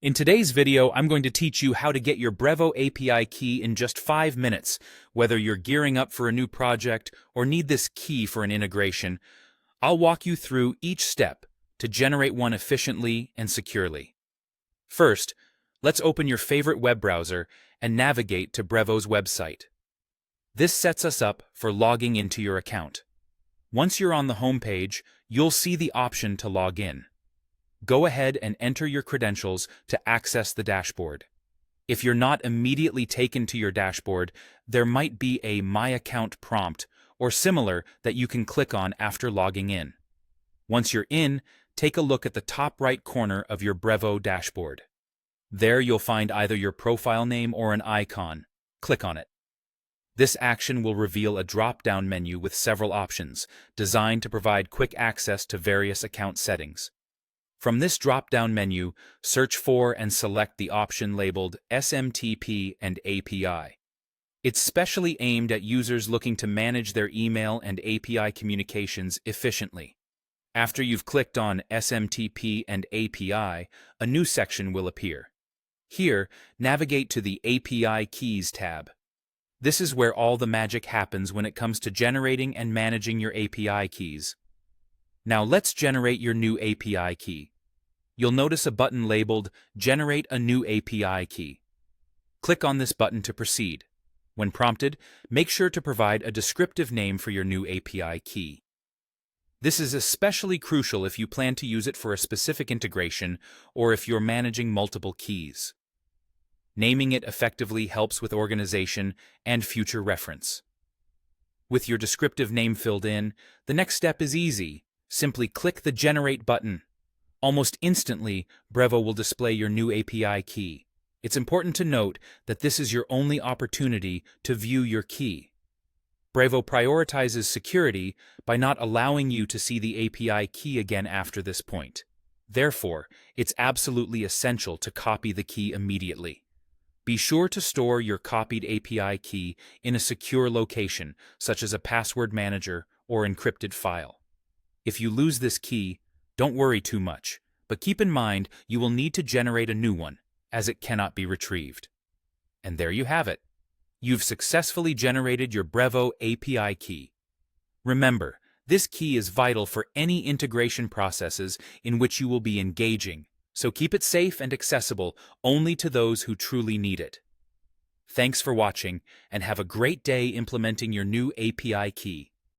In today's video, I'm going to teach you how to get your Brevo API key in just 5 minutes. Whether you're gearing up for a new project or need this key for an integration, I'll walk you through each step to generate one efficiently and securely. First, let's open your favorite web browser and navigate to Brevo's website. This sets us up for logging into your account. Once you're on the home page, you'll see the option to log in. Go ahead and enter your credentials to access the dashboard. If you're not immediately taken to your dashboard, there might be a My Account prompt or similar that you can click on after logging in. Once you're in, take a look at the top right corner of your Brevo dashboard. There you'll find either your profile name or an icon. Click on it. This action will reveal a drop-down menu with several options, designed to provide quick access to various account settings. From this drop-down menu, search for and select the option labeled SMTP and API. It's specially aimed at users looking to manage their email and API communications efficiently. After you've clicked on SMTP and API, a new section will appear. Here, navigate to the API Keys tab. This is where all the magic happens when it comes to generating and managing your API keys. Now let's generate your new API key. You'll notice a button labeled Generate a New API Key. Click on this button to proceed. When prompted, make sure to provide a descriptive name for your new API key. This is especially crucial if you plan to use it for a specific integration or if you're managing multiple keys. Naming it effectively helps with organization and future reference. With your descriptive name filled in, the next step is easy. Simply click the Generate button. Almost instantly, Brevo will display your new API key. It's important to note that this is your only opportunity to view your key. Brevo prioritizes security by not allowing you to see the API key again after this point. Therefore, it's absolutely essential to copy the key immediately. Be sure to store your copied API key in a secure location, such as a password manager or encrypted file. If you lose this key, don't worry too much, but keep in mind you will need to generate a new one, as it cannot be retrieved. And there you have it. You've successfully generated your Brevo API key. Remember, this key is vital for any integration processes in which you will be engaging, so keep it safe and accessible only to those who truly need it. Thanks for watching, and have a great day implementing your new API key.